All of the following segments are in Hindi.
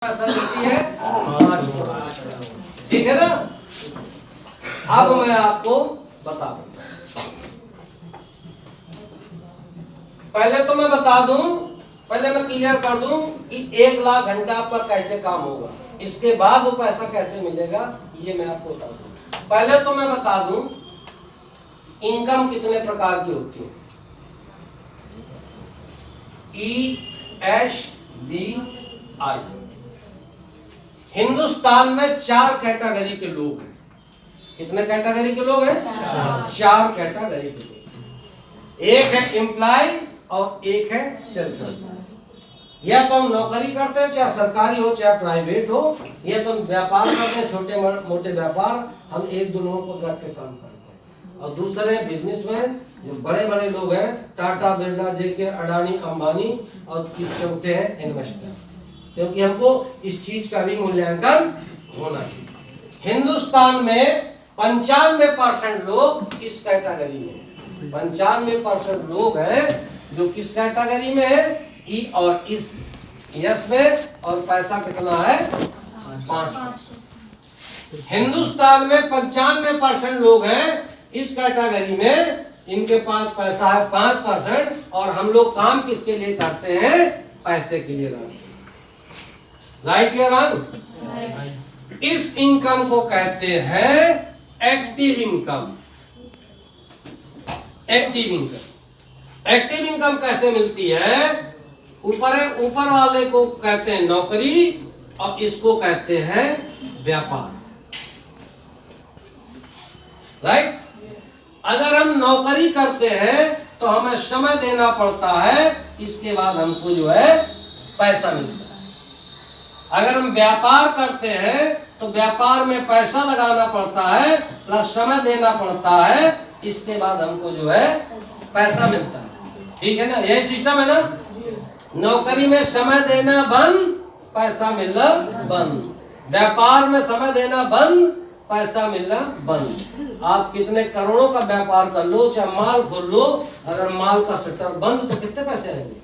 पैसा देती है 5%। ठीक है ना। अब मैं आपको बता दूं, पहले तो मैं बता दूं, पहले मैं क्लियर कर दूं कि 1 लाख घंटा आपका कैसे काम होगा, इसके बाद वो पैसा कैसे मिलेगा ये मैं आपको बता दूं। पहले तो मैं बता दूं इनकम कितने प्रकार की होती है। ESBI हिंदुस्तान में 4 कैटेगरी के लोग हैं। कितने कैटेगरी के लोग हैं? 4 कैटेगरी के लोग। एक है एम्प्लॉय और एक है सेल्फ एम्प्लॉय। या तो हम नौकरी करते हैं, चाहे सरकारी हो चाहे प्राइवेट हो, या तो हम व्यापार करते हैं, छोटे मोटे व्यापार, हम 1-2 लोगों को रख के काम करते हैं। और दूसरे बिजनेसमैन जो बड़े बड़े लोग हैं, टाटा बिरला जेके अडानी अंबानी, और चौथे हैं इन्वेस्टर्स, क्योंकि हमको इस चीज का भी मूल्यांकन होना चाहिए। हिंदुस्तान में 95% लोग इस कैटेगरी में हैं। 95% लोग हैं जो किस कैटेगरी में है? ई और इस यस में। और पैसा कितना है? 5%। हिंदुस्तान में 95% लोग हैं इस कैटेगरी में, इनके पास पैसा है 5%, और हम लोग काम किसके लिए करते हैं? पैसे के लिए। राइट या रॉन्ग? इस इनकम को कहते हैं active income. Active income, active income कैसे मिलती है? ऊपर वाले को कहते हैं नौकरी और इसको कहते हैं व्यापार। राइट? अगर हम नौकरी करते हैं तो हमें समय देना पड़ता है, इसके बाद हमको जो है पैसा मिलता है। अगर हम व्यापार करते हैं तो व्यापार में पैसा लगाना पड़ता है प्लस समय देना पड़ता है, इसके बाद हमको जो है पैसा मिलता है। ठीक है ना, यही सिस्टम है ना। नौकरी में समय देना बंद, पैसा मिलना बंद। व्यापार में समय देना बंद, पैसा मिलना बंद। आप कितने करोड़ों का व्यापार कर लो, चाहे माल खोल लो, अगर माल का शटर बंद तो कितने पैसे आएंगे?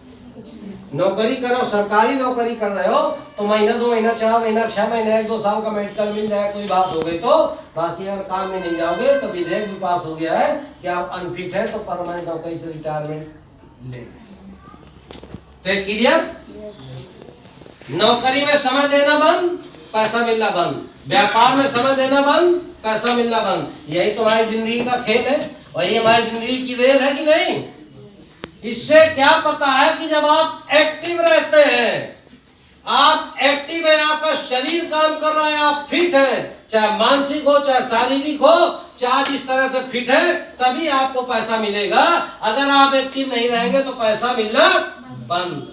नौकरी करो, सरकारी नौकरी कर रहे हो तो महीना 2 महीना 4 महीना 6 महीने 1-2 साल का मेडिकल मिल जाए, कोई बात हो गई तो। बाकी अगर काम में नहीं जाओगे तो विधेयक भी पास हो गया है कि आप अनफिट है तो परमानेंट नौकरी से रिटायरमेंट ले। तो क्लियर? नौकरी में समय देना बंद, पैसा मिलना बंद। व्यापार में समय देना बंद, पैसा मिलना बंद। यही तो हमारी जिंदगी का खेल है, और ये हमारी जिंदगी की रेल है कि नहीं? इससे क्या पता है कि जब आप एक्टिव रहते हैं, आप एक्टिव है, आपका शरीर काम कर रहा है, आप फिट है, चाहे मानसिक हो चाहे शारीरिक हो, चाहे जिस तरह से फिट है, तभी आपको पैसा मिलेगा। अगर आप एक्टिव नहीं रहेंगे तो पैसा मिलना बंद।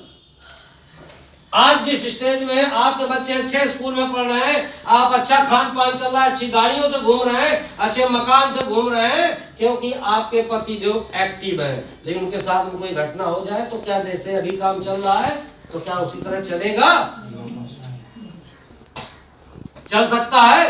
आज जिस स्टेज में आपके बच्चे अच्छे स्कूल में पढ़ रहे हैं, आप अच्छा खान पान चल रहा है, अच्छी गाड़ियों से घूम रहे हैं, अच्छे मकान से घूम रहे हैं, क्योंकि आपके पति जो एक्टिव है। लेकिन उनके साथ में कोई घटना हो जाए तो क्या जैसे अभी काम चल रहा है तो क्या उसी तरह चलेगा? चल सकता है?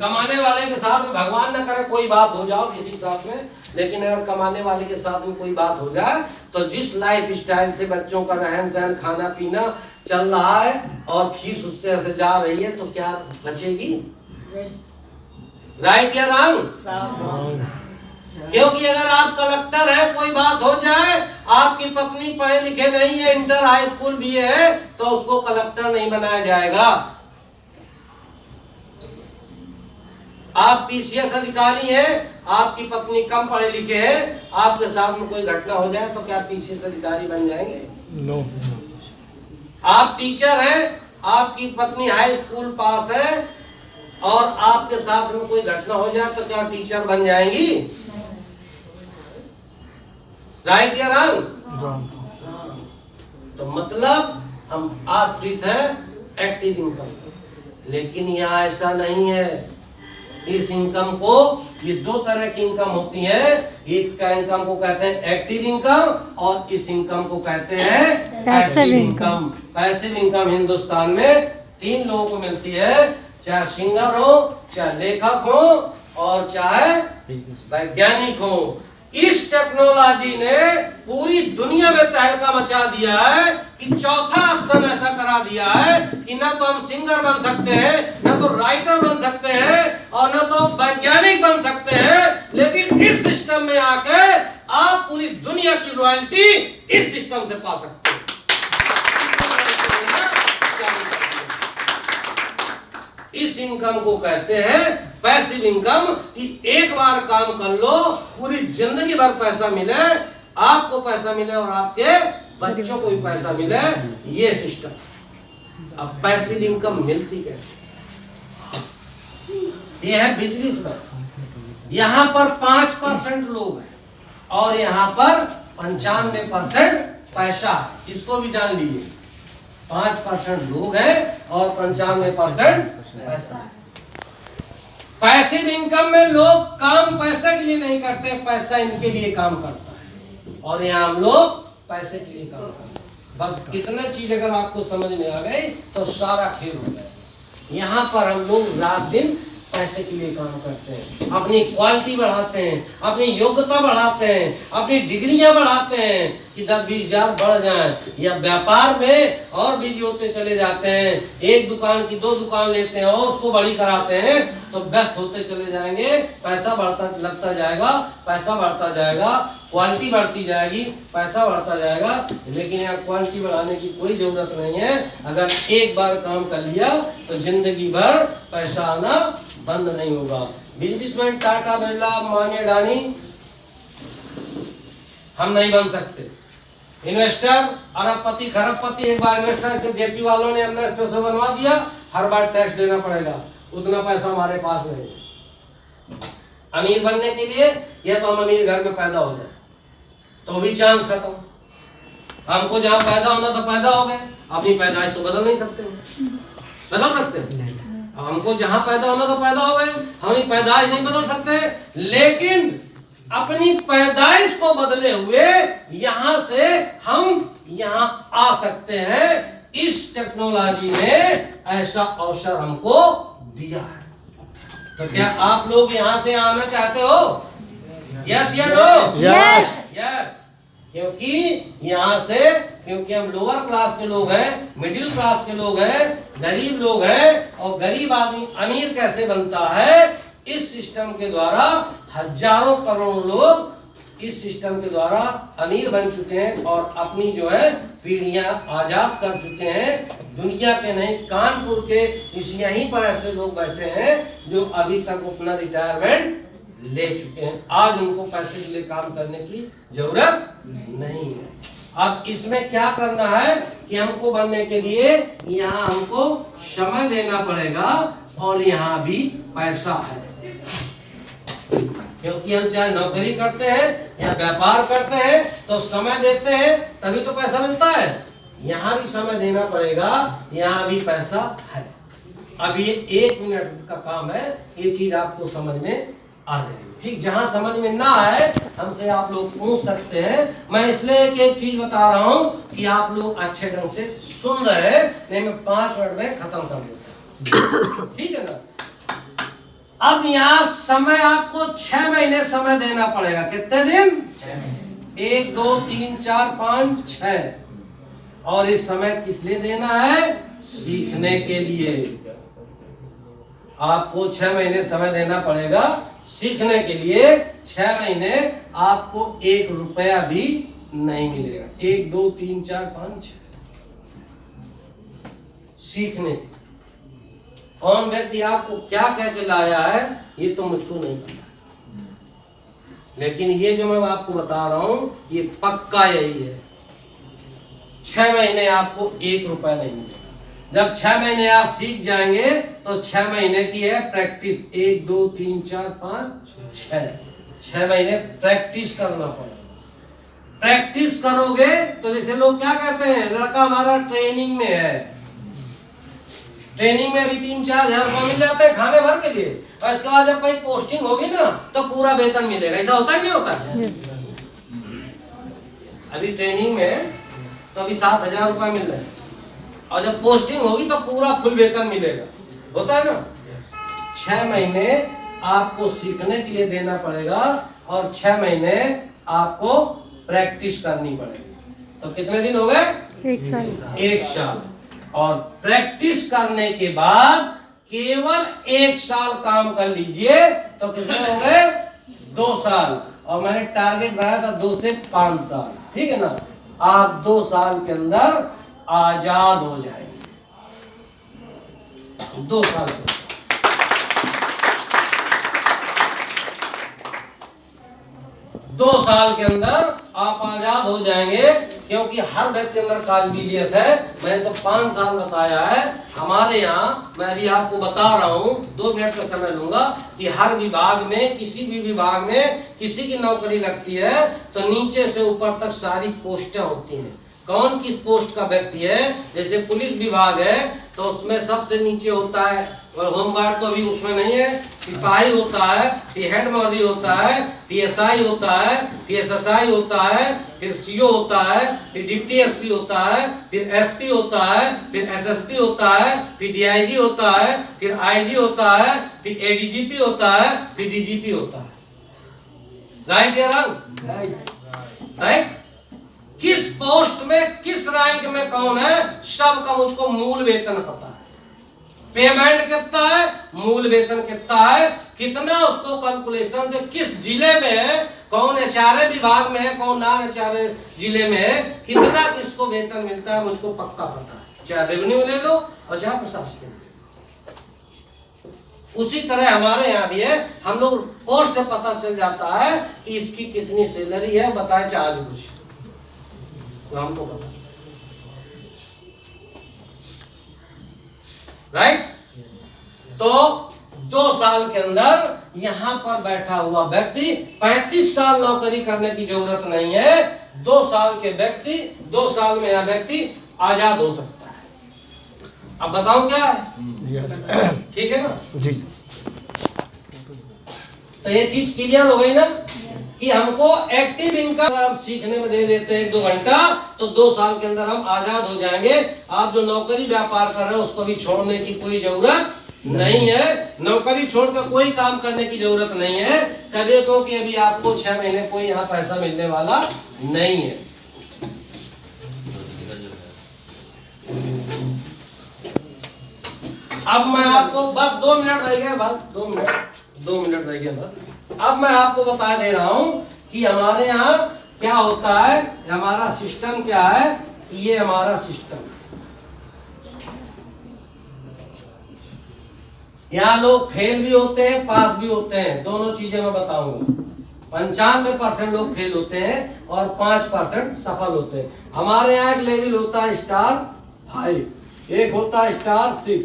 कमाने वाले के साथ में भगवान न करे कोई बात हो जाओ किसी के साथ में, लेकिन अगर कमाने वाले के साथ में कोई बात हो जाए तो जिस लाइफ स्टाइल से बच्चों का रहन सहन खाना पीना चल रहा है और फीस उस तरह से जा रही है तो क्या बचेगी? राइट या रॉन्ग? क्योंकि अगर आप कलेक्टर है, कोई बात हो जाए, आपकी पत्नी पढ़े लिखे नहीं है, इंटर हाई स्कूल भी है, तो उसको कलेक्टर नहीं बनाया जाएगा। आप पीसीएस अधिकारी हैं, आपकी पत्नी कम पढ़े लिखे हैं, आपके साथ में कोई घटना हो जाए तो क्या पीसीएस अधिकारी बन जाएंगे? नो। आप टीचर हैं, आपकी पत्नी हाई स्कूल पास है, और आपके साथ में कोई घटना हो जाए तो क्या टीचर बन जाएंगी? राइट या रॉन्ग? तो मतलब हम आश्रित हैं एक्टिव इनकम। लेकिन यहाँ ऐसा नहीं है। इस इनकम को, ये 2 तरह की इनकम होती है। एक का इनकम को कहते हैं एक्टिव इनकम, और इस इनकम को कहते हैं passive income. Passive income Hindustan में 3 लोगों को मिलती है, चाहे सिंगर हो, चाहे लेखक हो, और चाहे वैज्ञानिक हो। इस टेक्नोलॉजी ने पूरी दुनिया में तहलका मचा दिया है कि चौथा ऑप्शन ऐसा करा दिया है कि ना तो हम सिंगर बन सकते हैं, ना तो राइटर बन सकते हैं, और ना तो वैज्ञानिक बन सकते हैं, लेकिन इस सिस्टम में आके आप पूरी दुनिया की रॉयल्टी इस सिस्टम से पा सकते हैं। इस इनकम को कहते हैं पैसिव इनकम, कि एक बार काम कर लो, पूरी जिंदगी भर पैसा मिले, आपको पैसा मिले और आपके बच्चों को भी पैसा मिले, ये सिस्टम। अब पैसिव इनकम मिलती कैसे? ये है बिजनेस पर। यहां पर 5% लोग हैं और यहां पर 95% पैसा। इसको भी जान लीजिए, 5% लोग हैं और 95% पैसा। पैसिव इनकम में लोग काम पैसे के लिए नहीं करते, पैसा इनके लिए काम करता है, और यहाँ हम लोग पैसे के लिए काम करते हैं। बस कितना चीज अगर आपको समझ में आ गई तो सारा खेल हो गया। यहाँ पर हम लोग रात दिन पैसे के लिए काम करते हैं, अपनी क्वालिटी बढ़ाते हैं, अपनी योग्यता बढ़ाते हैं, अपनी डिग्रियां बढ़ाते हैं कि 10-20 हजार बढ़ जाएं, या व्यापार में और बिजी होते चले जाते हैं, एक दुकान की 2 दुकान लेते हैं और उसको बड़ी कराते हैं, तो व्यस्त होते चले जाएंगे, पैसा बढ़ता लगता जाएगा, पैसा बढ़ता जाएगा, क्वालिटी बढ़ती जाएगी, पैसा बढ़ता जाएगा। लेकिन यहाँ क्वालिटी बढ़ाने की कोई जरूरत नहीं है। अगर एक बार काम कर लिया तो जिंदगी भर पैसा आना बंद नहीं होगा। बिजनेसमैन टाटा बिरला अंबानी अडानी हम नहीं बन सकते। इन्वेस्टर अरबपति खरबपति, एक बार इन्वेस्टर से जेपी वालों ने हमने एक्सप्रेसवे बनवा दिया, हर बार टैक्स देना पड़ेगा, उतना पैसा हमारे पास नहीं है। अमीर बनने के लिए या तो हम अमीर घर में पैदा हो जाए तो भी चांस खत्म। हमको जहां पैदा होना तो पैदा हो गए, अपनी पैदाइश तो बदल नहीं सकते। बदल सकते हैं? हमको जहां पैदा होना तो पैदा हो गए, हम अपनी पैदाइश नहीं बदल सकते, लेकिन अपनी पैदाइश को बदले हुए यहां से हम यहां आ सकते हैं। इस टेक्नोलॉजी ने ऐसा अवसर हमको दिया है। तो क्या आप लोग यहां से आना चाहते हो? यस या नो? यस। यस। क्योंकि यहां से, क्योंकि हम लोअर क्लास के लोग हैं, मिडिल क्लास के लोग हैं, गरीब लोग हैं, और गरीब आदमी अमीर कैसे बनता है? इस सिस्टम के द्वारा हजारों करोड़ों लोग इस सिस्टम के द्वारा अमीर बन चुके हैं और अपनी जो है पीढ़ियां आजाद कर चुके हैं। दुनिया के नहीं, कानपुर के इस यहीं पर ऐसे लोग बैठे हैं जो अभी तक अपना रिटायरमेंट ले चुके हैं। आज उनको पैसे के लिए काम करने की जरूरत नहीं है। अब इसमें क्या करना है कि हमको बनने के लिए यहाँ हमको समय देना पड़ेगा, और यहाँ भी पैसा है। क्योंकि हम चाहे नौकरी करते हैं या व्यापार करते हैं तो समय देते हैं, तभी तो पैसा मिलता है। यहाँ भी समय देना पड़ेगा, यहाँ भी पैसा है। अब ये 1 मिनट का काम है, ये चीज आपको समझ में आ जाएगी। ठीक, जहां समझ में ना आए हमसे आप लोग पूछ सकते हैं। मैं इसलिए एक चीज बता रहा हूं कि आप लोग अच्छे ढंग से सुन रहे हैं, नहीं मैं 5 मिनट में खत्म कर देता हूं। ठीक है ना? अब यहाँ समय आपको 6 महीने समय देना पड़ेगा। कितने दिन? 1 2 3 4 5 6। और इस समय किस लिए देना है? सीखने के लिए। आपको 6 महीने समय देना पड़ेगा सीखने के लिए। 6 महीने आपको 1 रुपया भी नहीं मिलेगा। 1 2 3 4 5 6 सीखने के। कौन व्यक्ति आपको क्या कह के लाया है ये तो मुझको नहीं पता, लेकिन ये जो मैं आपको बता रहा हूं ये पक्का यही है। 6 महीने आपको 1 रुपया नहीं मिलेगा। जब 6 महीने आप सीख जाएंगे तो 6 महीने की है प्रैक्टिस। 1 2 3 4 5 6 6 महीने प्रैक्टिस करना पड़ेगा। प्रैक्टिस करोगे तो जैसे लोग क्या कहते हैं, लड़का हमारा ट्रेनिंग में है, ट्रेनिंग में अभी 3-4 हजार रुपये मिल जाते हैं खाने भर के लिए, और इसके बाद जब कहीं पोस्टिंग होगी ना तो पूरा वेतन मिलेगा। ऐसा होता है नहीं होता है? yes. अभी ट्रेनिंग में तो अभी 7,000 रुपये मिल रहे हैं, और जब पोस्टिंग होगी तो पूरा फुल वेतन मिलेगा। होता है ना? 6 महीने आपको सीखने के लिए देना पड़ेगा, और 6 महीने आपको प्रैक्टिस करनी पड़ेगी। तो कितने दिन हो गए? 1 साल। 1 साल। और प्रैक्टिस करने के बाद केवल 1 साल काम कर लीजिए तो कितने हो गए? 2 साल। और मैंने टारगेट बनाया था 2 से 5 साल, ठीक है ना। आप 2 साल के अंदर आजाद हो जाएंगे। 2 साल के 2 साल के अंदर आप आजाद हो जाएंगे, क्योंकि हर व्यक्ति अंदर काबिलियत है। मैंने तो 5 साल बताया है। हमारे यहाँ मैं अभी आपको बता रहा हूँ, 2 मिनट का समय लूंगा, कि हर विभाग में, किसी भी विभाग में किसी की नौकरी लगती है तो नीचे से ऊपर तक सारी पोस्टें होती हैं। कौन किस पोस्ट का व्यक्ति है, जैसे पुलिस विभाग है तो उसमें सबसे नीचे होता है, और होमगार्ड तो अभी उसमें नहीं है, सिपाही होता है, फिर हेड मॉडल होता है, PSI होता है, फिर SSI होता है, फिर CO होता है, फिर डिप्टी SP होता है, फिर SP होता है, फिर SSP होता है, फिर DIG होता है, फिर IG होता है, फिर ADGP होता है, फिर DGP होता है। राइट या रॉन्ग? राइट। किस पोस्ट में, किस रैंक में कौन है, सबका मुझको मूल वेतन पता है। पेमेंट कितना है, मूल वेतन कितना है, कितना उसको कैलकुलेशन से, किस जिले में है, कौन HRA विभाग में है, कौन नॉन HRA जिले में है, कितना किसको वेतन मिलता है, मुझको पक्का पता है। चाहे रेवेन्यू ले लो और चाहे प्रशासन। उसी तरह हमारे यहाँ भी है, हम लोग पोस्ट से पता चल जाता है कि इसकी कितनी सैलरी है, बताए चार्ज कुछ तो हमको पता। राइट। तो 2 साल के अंदर यहां पर बैठा हुआ व्यक्ति 35 साल नौकरी करने की जरूरत नहीं है। 2 साल के व्यक्ति, 2 साल में यह व्यक्ति आजाद हो सकता है। अब बताओ क्या है? ठीक है ना जी। तो ये चीज क्लियर हो गई ना कि हमको एक्टिव इनकम अगर हम सीखने में दे देते हैं 1-2 घंटा तो 2 साल के अंदर हम आजाद हो जाएंगे। आप जो नौकरी व्यापार कर रहे हो उसको भी छोड़ने की कोई जरूरत नहीं है। नौकरी छोड़कर कोई काम करने की जरूरत नहीं है कभी, क्योंकि अभी आपको 6 महीने कोई यहाँ पैसा मिलने वाला नहीं है। अब मैं आपको बस 2 मिनट रह गए, बस 2 मिनट रह गए बस। अब मैं आपको बता दे रहा हूं कि हमारे यहाँ क्या होता है, हमारा सिस्टम क्या है। ये हमारा सिस्टम, यहाँ लोग फेल भी होते हैं, पास भी होते हैं, दोनों चीजें मैं बताऊंगा। 95% लोग फेल होते हैं और 5% सफल होते हैं। हमारे यहाँ एक लेवल होता है स्टार 5, एक होता है स्टार 6,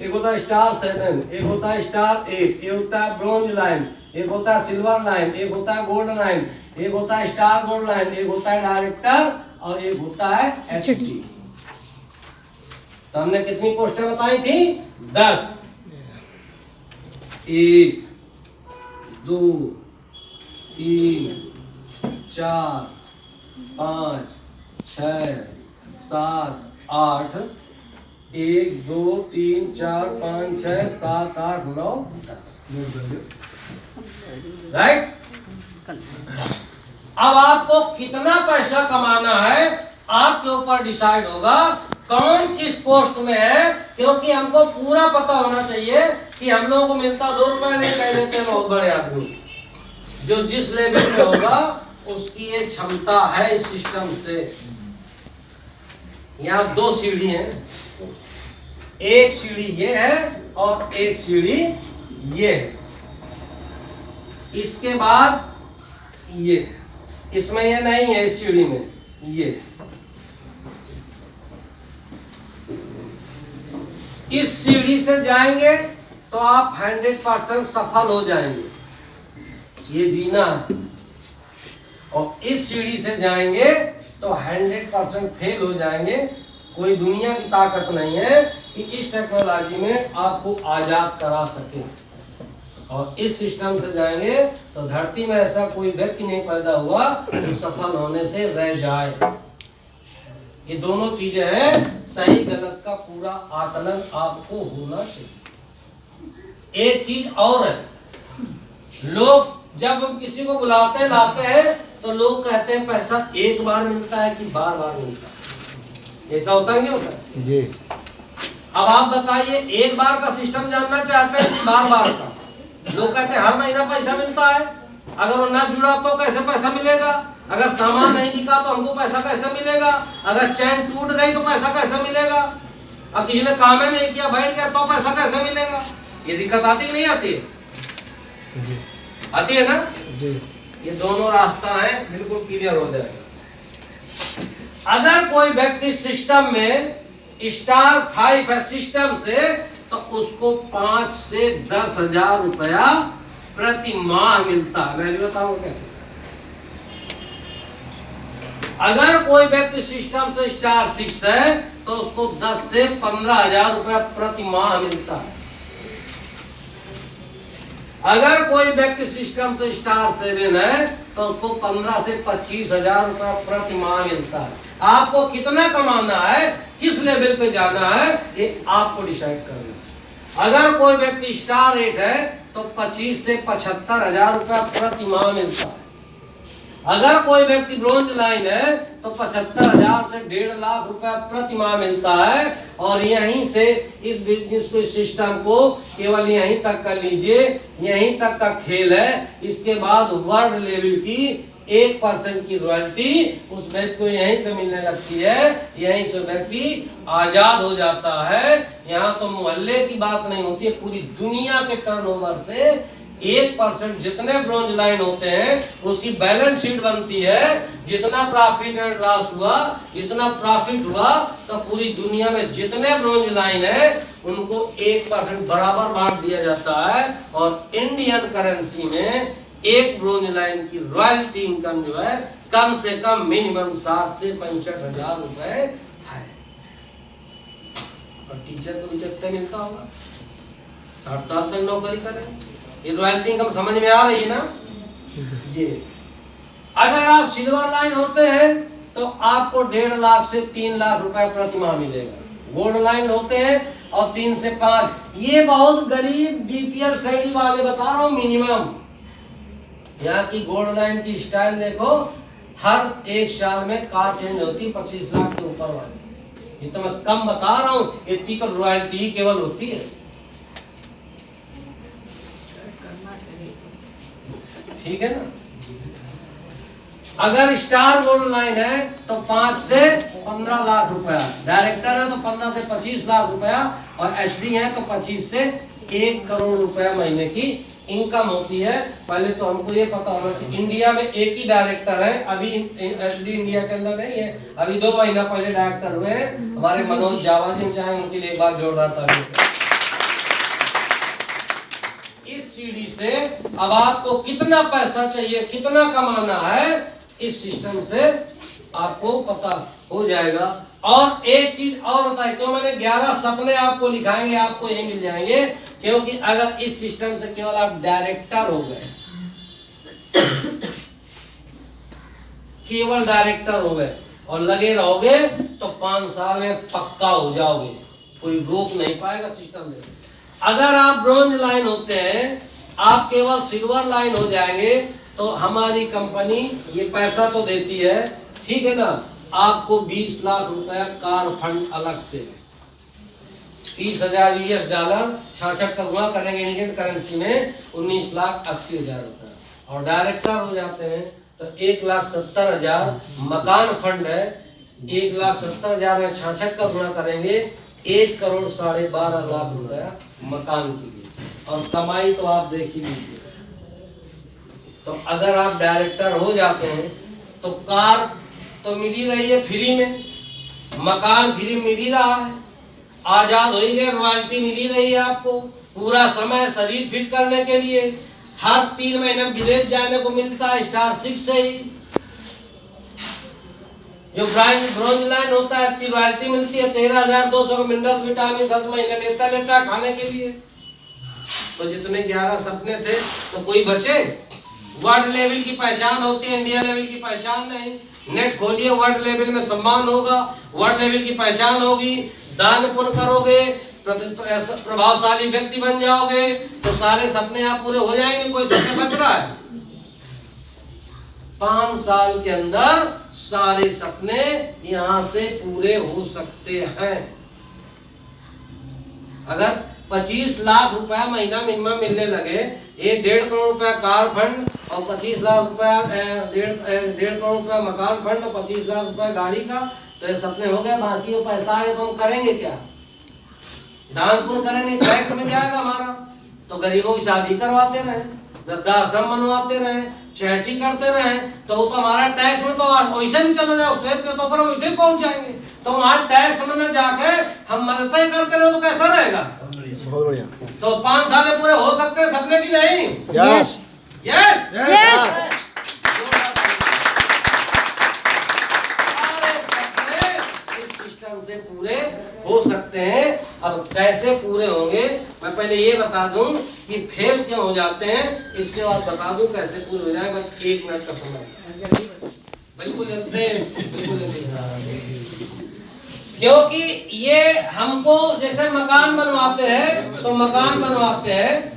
एक होता है स्टार 7, एक होता है स्टार 8, एक होता है ब्रॉन्ज लाइन, एक होता है सिल्वर लाइन, एक होता है गोल्ड लाइन, एक होता है स्टार गोल्ड लाइन, एक होता है डायरेक्टर और एक होता है HG। तो हमने कितनी पोस्टें बताई थी? 10। 1 2 3 4 5 6 7 8 1 2 3 4 5 6 7 8 9 10। राइट। अब आपको कितना पैसा कमाना है आपके ऊपर डिसाइड होगा, कौन किस पोस्ट में है, क्योंकि हमको पूरा पता होना चाहिए कि हम लोगों को मिलता 2 रुपए नहीं कह देते बहुत बड़े आदमी। जो जिस लेवल में होगा उसकी ये क्षमता है इस सिस्टम से। यहाँ 2 सीढ़ी हैं, एक सीढ़ी ये है और एक सीढ़ी ये है। इसके बाद ये, इसमें ये नहीं है, इस सीढ़ी में ये। इस सीढ़ी से जाएंगे तो आप 100% सफल हो जाएंगे, ये जीना है। और इस सीढ़ी से जाएंगे तो 100% फेल हो जाएंगे। कोई दुनिया की ताकत नहीं है कि इस टेक्नोलॉजी में आपको आजाद करा सके। और इस सिस्टम से जाएंगे तो धरती में ऐसा कोई व्यक्ति नहीं पैदा हुआ जो सफल होने से रह जाए। ये दोनों चीजें हैं, सही गलत का पूरा आकलन आपको होना चाहिए। एक चीज और है, लोग जब हम किसी को बुलाते लाते हैं तो लोग कहते हैं पैसा एक बार मिलता है कि बार बार मिलता है, ऐसा होता नहीं होता जी। अब आप बताइए, एक बार का सिस्टम जानना चाहते हैं कि बार बार का? लोग कहते हैं हर महीना पैसा मिलता है, अगर वो ना जुड़ा तो कैसे पैसा मिलेगा, अगर सामान नहीं बिका तो हमको पैसा कैसे मिलेगा, अगर चैन टूट गई तो पैसा कैसे मिलेगा, अब किसी ने काम ही नहीं किया बैठ गया तो पैसा कैसे मिलेगा? ये दिक्कत आती कि नहीं आती है? जी। आती है ना जी। ये दोनों रास्ता है, बिल्कुल क्लियर हो जाएगा। अगर कोई व्यक्ति सिस्टम में स्टार 5 है सिस्टम से, तो उसको 5 से 10,000 रुपया प्रति माह मिलता है। मैं भी बताऊं कैसे। अगर कोई व्यक्ति सिस्टम से स्टार 6 है तो उसको 10 से 15,000 रुपया प्रति माह मिलता है। अगर कोई व्यक्ति सिस्टम से स्टार 7 है तो उसको 15 से 25,000 रुपया प्रति माह मिलता है। आपको कितना कमाना है, किस लेवल पे जाना है, ये आपको डिसाइड करना है। अगर कोई व्यक्ति स्टार 8 है तो 25 से 75,000 रुपया प्रति माह मिलता है। अगर कोई व्यक्ति ब्रोंज लाइन है तो 75,000 से 1.5 लाख रुपया प्रति माह मिलता है। और यहीं से इस बिजनेस को, इस सिस्टम को केवल यहीं तक कर लीजिए, यहीं तक का खेल है। इसके बाद वर्ल्ड लेवल की 1% की रॉयल्टी उस व्यक्ति को यहीं से मिलने लगती है, यहीं से व्यक्ति आजाद हो जाता है। यहाँ तो मोहल्ले की बात नहीं होती है, पूरी दुनिया के टर्नओवर से 1% जितने ब्रोंज लाइन होते हैं उसकी बैलेंस शीट बनती है। जितना प्रॉफिट एंड लॉस हुआ, जितना प्रॉफिट हुआ, तो पूरी दुनिया में जितने ब्रोंज लाइन है उनको 1% बराबर बांट दिया जाता है। और इंडियन करेंसी में एक ब्रोंज लाइन की रॉयल्टी इनकम जो है कम से कम मिनिमम 60 से 65,000 रुपए है। और टीचर को भी कितना मिलता होगा? 60 साल तक नौकरी करें। ये रॉयल्टी इनकम समझ में आ रही है ना? ये अगर आप सिल्वर लाइन होते हैं तो आपको 1.5 लाख से 3 लाख रुपए प्रति माह मिलेगा। गोल्ड लाइन होते हैं और 3 से 5, ये बहुत गरीब बीपीएल श्रेणी वाले बता रहा हूं मिनिमम। यहाँ की गोल्ड लाइन की स्टाइल देखो, हर एक साल में कार चेंज होती है 25 लाख के ऊपर वाली। ये तो मैं कम बता रहा हूं, इतनी तो रॉयल्टी ही केवल होती है। ठीक है ना? अगर स्टार गोल्ड लाइन है तो 5 से 15 लाख रुपया, डायरेक्टर है तो 15 से 25 लाख रुपया, और एचडी है तो 25 से 1 करोड़ रुपया महीने की इनकम होती है। पहले तो हमको ये पता होना चाहिए, इंडिया में एक ही डायरेक्टर है, अभी एचडी इंडिया के अंदर नहीं है, अभी 2 महीना पहले डायरेक्टर हुए हमारे मनोज जावा जी, चाहे उनके लिए एक बार जोरदार ताली। सीढ़ी से अब आपको कितना पैसा चाहिए, कितना कमाना है, इस सिस्टम से आपको पता हो जाएगा। और एक चीज और होता है, क्यों मैंने 11 सपने आपको लिखाएंगे, आपको यही मिल जाएंगे, क्योंकि अगर इस सिस्टम से केवल आप डायरेक्टर हो गए, केवल डायरेक्टर हो गए और लगे रहोगे तो 5 साल में पक्का हो जाओगे, कोई रोक नहीं पाएगा सिस्टम में। अगर आप ब्रोंज लाइन होते हैं, आप केवल सिल्वर लाइन हो जाएंगे तो हमारी कंपनी ये पैसा तो देती है, ठीक है ना, आपको 20 लाख रुपया कार फंड अलग से, 30,000 US डॉलर 66 का गुणा करेंगे इंडियन करेंसी में 19,80,000 रुपया। और डायरेक्टर हो जाते हैं तो 1,70,000 मकान फंड है, 1,70,000 में 66 का गुणा करेंगे 1 करोड़ 12.5 लाख रुपया मकान के लिए। और कमाई तो आप देख ही लीजिए। तो अगर आप डायरेक्टर हो जाते हैं तो कार तो मिल ही रही है फ्री में, मकान फ्री मिल ही रहा है, आजाद हो ही गए, रॉयल्टी मिल ही रही है आपको, पूरा समय शरीर फिट करने के लिए, हर 3 महीने विदेश जाने को मिलता है स्टार 6 से ही। जो ब्रोंज लाइन होता है इतनी रॉयल्टी मिलती है, 13,200 का मिनरल विटामिन 10 महीने लेता है खाने के लिए। तो जितने 11 सपने थे तो कोई बचे? वर्ल्ड लेवल की पहचान होती है, इंडिया लेवल की पहचान नहीं। नेट खोलिए, वर्ल्ड लेवल में सम्मान होगा, वर्ल्ड लेवल की पहचान होगी, दान पुण्य करोगे, प्रभावशाली व्यक्ति बन जाओगे, तो सारे सपने आप पूरे हो जाएंगे। कोई सपने बच रहा है? 5 साल के अंदर सारे सपने यहां से पूरे हो सकते हैं। अगर 25 लाख रुपया महीना मिनिमम मिलने लगे, ये 1.5 करोड़ रुपया कार फंड और 25 लाख रुपया 1.5 करोड़ रुपया मकान फंड और 25 लाख रुपया गाड़ी का, तो ये सपने हो गए। बाकी वो पैसा आएगा तो हम करेंगे क्या? दान पुण्य करेंगे, टैक्स में जाएगा हमारा। तो गरीबों की शादी करवाते रहे, वृद्धाश्रम बनवाते रहे, चैरिटी करते रहे, तो वो तो हमारा टैक्स में तो वैसे भी चला जाए, उसके तो पर वैसे ही पहुंच जाएंगे। तो वहां टैक्स में न जाके हम मदद ही करते रहे तो कैसा रहेगा? बहुत बढ़िया। तो 5 साल पूरे हो सकते हैं सपने की नहीं? Yes yes yes. सारे सपने इस सिस्टम से पूरे हो सकते हैं। अब कैसे पूरे होंगे मैं पहले ये बता दूं कि फेल क्यों हो जाते हैं, इसके बाद बता दूं कैसे पूरे हो जाए। बस 1 मिनट का समय, बिल्कुल क्योंकि ये हमको जैसे मकान बनवाते हैं तो मकान बनवाते हैं।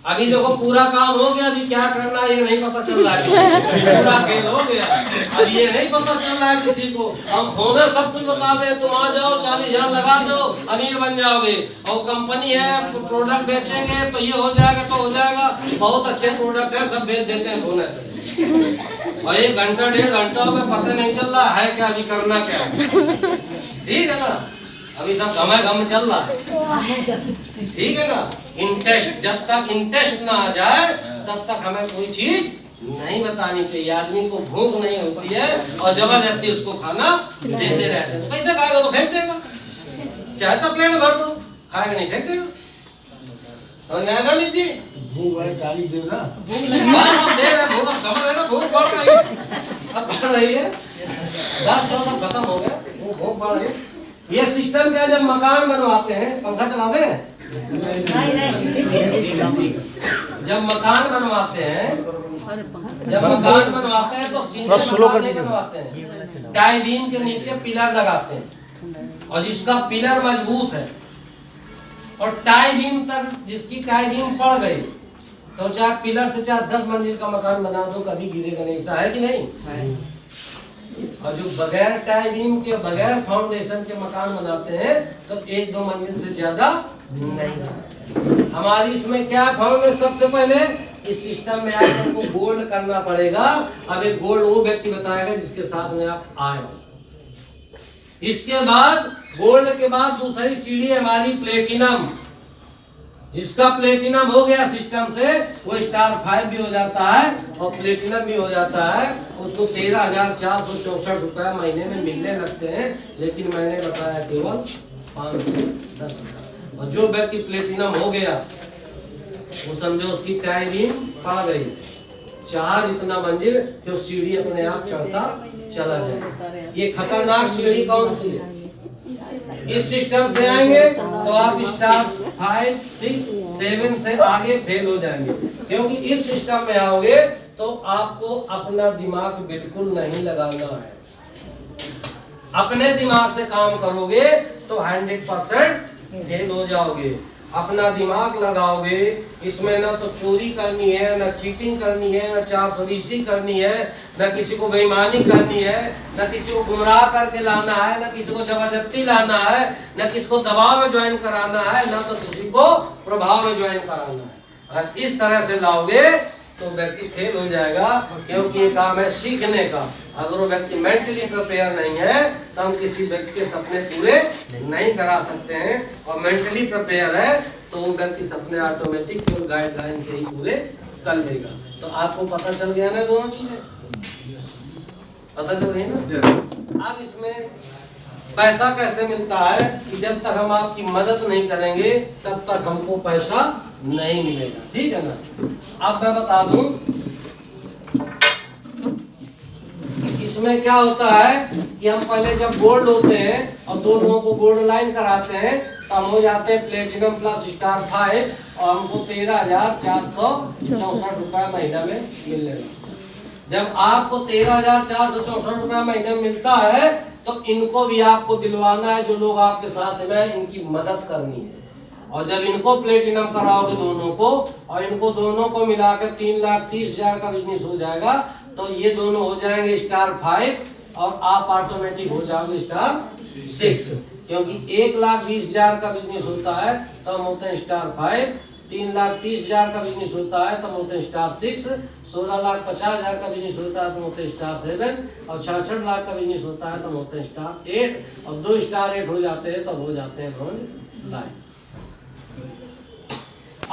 अभी देखो पूरा काम हो गया, अभी क्या करना है ये नहीं पता चल रहा है। पूरा खेल हो गया, अब ये नहीं पता चल रहा है किसी को। हम होना सब कुछ बता दे, तुम आ जाओ 40,000 लगा दो अमीर बन जाओगे, और कंपनी है प्रोडक्ट बेचेंगे तो ये हो जाएगा तो हो जाएगा। बहुत अच्छे प्रोडक्ट है, सब बेच देते हैं होने पे, और 1 घंटा 1.5 घंटा हो गया पता नहीं चल रहा है क्या अभी करना क्या है। ठीक है ना, अभी सब घम चल रहा है, ठीक है ना। इंटरेस्ट, जब तक इंटरेस्ट ना आ जाए तब तक हमें कोई चीज नहीं बतानी चाहिए। आदमी को भूख नहीं होती है और जबरदस्ती उसको खाना देते रहते हैं, तो कैसे खाएगा? तो फेंक देगा, चाहे तो प्लेट भर दो, खाएगा नहीं फेंक देगा। समझ में आया ना जी? भूख है गाली दे ना, हम दे रहे भूख, समझ रहे ना, भूख बढ़ रही है, अब बढ़ रही है, 10 सब खत्म हो गया, वो भूख बढ़ रही है। ये सिस्टम क्या, जब मकान बनवाते हैं, पंखा चलाते हैं, जब मकान बनवाते हैं, जब मकान बनवाते हैं तो सीधे बनवाते हैं, टाई बीम के नीचे पिलर लगाते हैं, और जिसका पिलर मजबूत है और टाई बीम तक जिसकी टाई बीम पड़ गई तो चाहे पिलर से चाहे 10 मंजिल का मकान बना दो कभी गिरेगा नहीं। ऐसा है कि नहीं? और जो बगैर टाई बीम के बगैर फाउंडेशन के मकान बनाते हैं तो 1-2 मंजिल से ज्यादा नहीं। हमारी इसमें क्या फाउंडेशन, सबसे पहले इस सिस्टम में आपको गोल्ड करना पड़ेगा। अब एक गोल्ड वो व्यक्ति बताएगा जिसके साथ में आप आए हो। इसके बाद गोल्ड के बाद दूसरी सीढ़ी है हमारी प्लेटिनम। जिसका प्लेटिनम हो गया सिस्टम से वो स्टार 5 भी हो जाता है और प्लेटिनम भी हो जाता है। उसको 13,464 रुपया महीने में मिलने लगते हैं, लेकिन मैंने बताया केवल 5 से 10,000। और जो व्यक्ति प्लेटिनम हो गया वो समझो उसकी टाई बीम पड़ गई, चार इतना मंजिल तो सीढ़ी अपने आप चढ़ता चला जाए। ये खतरनाक सीढ़ी कौन सी है? इस सिस्टम से आएंगे तो आप स्टार 5, 6, 7 से आगे फेल हो जाएंगे, क्योंकि इस सिस्टम में आओगे तो आपको अपना दिमाग बिल्कुल नहीं लगाना है। अपने दिमाग से काम करोगे तो 100% फेल हो जाओगे। अपना दिमाग लगाओगे, इसमें ना तो चोरी करनी है, ना चीटिंग करनी है, ना 420 करनी है, ना किसी को बेईमानी करनी है, ना किसी को गुमराह करके लाना है, ना किसी को जबरदस्ती लाना है, ना किसी को दबाव में ज्वाइन कराना है, ना तो किसी को प्रभाव में ज्वाइन कराना है। अगर इस तरह से लाओगे तो व्यक्ति फेल हो जाएगा, क्योंकि ये काम है सीखने का। अगर वो व्यक्ति मेंटली प्रिपेयर नहीं है तो हम किसी व्यक्ति के सपने पूरे नहीं करा सकते हैं, और मेंटली प्रिपेयर है तो वो व्यक्ति सपने ऑटोमेटिक केवल गाइडलाइन से ही पूरे कर लेगा। तो आपको पता चल गया ना, दोनों चीजें पता चल गई ना। अब इसमें पैसा कैसे मिलता है कि जब तक हम आपकी मदद नहीं करेंगे तब तक हमको पैसा नहीं मिलेगा, ठीक है ना। अब मैं बता दूं इसमें क्या होता है कि हम पहले जब गोल्ड होते हैं और 2 लोगों को गोल्ड लाइन कराते हैं तो हम हो जाते हैं प्लेटिनम प्लस स्टार 5 और हमको 13,464 रुपया महीना में मिलने लगा। जब आपको 13,464 रुपया महीने में मिलता है तो इनको भी आपको दिलवाना है, जो लोग आपके साथ में इनकी मदद करनी है। और जब इनको प्लेटिनम कराओगे दोनों को, और इनको दोनों को मिलाकर 3,30,000 का बिजनेस हो जाएगा, तो ये दोनों हो जाएंगे *5 और आप ऑटोमेटिक हो जाओगे *6, क्योंकि 1,20,000 का बिजनेस होता है तो हम होते हैं *5, 3,30,000 का बिजनेस होता है तो हम होते हैं *6, 16,50,000 का बिजनेस होता है तो हम होते हैं *7 और 66 लाख का बिजनेस होता है तो हम होते हैं *8 और 2 *8 हो जाते हैं तब हो जाते हैं फ्रंट लाइन।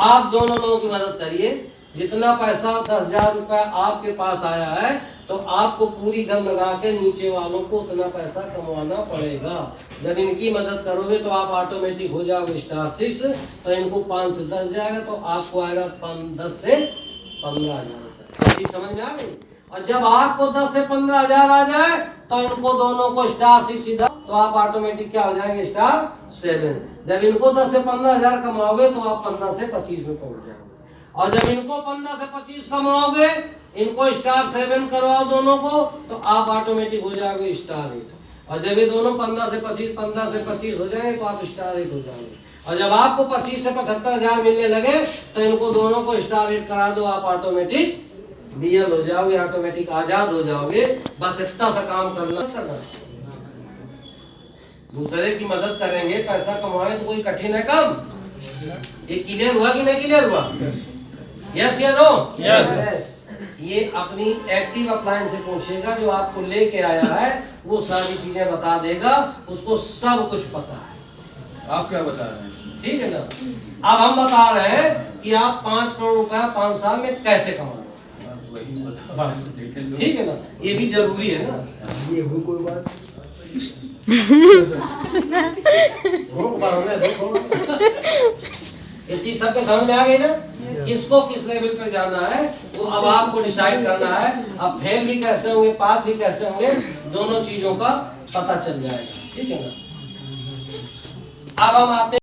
आप दोनों लोगों की मदद करिए। जितना पैसा 10,000 रुपया आपके पास आया है तो आपको पूरी दम लगा के नीचे वालों को उतना पैसा कमाना पड़ेगा। जब इनकी मदद करोगे तो आप ऑटोमेटिक हो जाओगे *6, तो इनको 5 से 10 जाएगा तो आपको आएगा 10 से 15,000 रुपये। ये समझ में आ गई? और जब आपको 10 से 15,000 आ जाए तो इनको दोनों को *6 इधर तो आप ऑटोमेटिक क्या हो जाएंगे *7। जब इनको 10 से 15,000 कमाओगे तो आप 15 से 25 में पहुंच जाओगे। और जब इनको 15 से 25 कमाओगे, इनको *7 करवाओ दोनों को तो आप ऑटोमेटिक हो जाओगे *8। और जब ये दोनों 15 से 25 हो जाएंगे तो आप *8 हो जाओगे। और जब आपको 25 से 75,000 मिलने लगे तो इनको दोनों को *8 करा दो, आप ऑटोमेटिक BL हो जाओगे, ऑटोमेटिक आजाद हो जाओगे। बस इतना सा काम करना। दूसरे की मदद करेंगे, पैसा कमाए तो कोई कठिन है काम? ये क्लियर हुआ कि नहीं क्लियर हुआ? यस या नो? यस। ये अपनी एक्टिव अप्लायंस से पूछेगा, जो आपको लेके आया है वो सारी चीजें बता देगा, उसको सब कुछ पता है। आप क्या बता रहे हैं? ठीक है ना? अब हम बता रहे हैं कि आप 5 करोड़ रुपया 5 साल में कैसे कमा लो। वही बता बस ठीक है ना? ये भी जरूरी है ना? ये हुई कोई बात? इतनी सबके समझ में आ गई ना? किसको किस लेवल पे जाना है वो अब आपको डिसाइड करना है। अब फेल भी कैसे होंगे, पास भी कैसे होंगे, दोनों चीजों का पता चल जाएगा। ठीक है ना? अब हम आते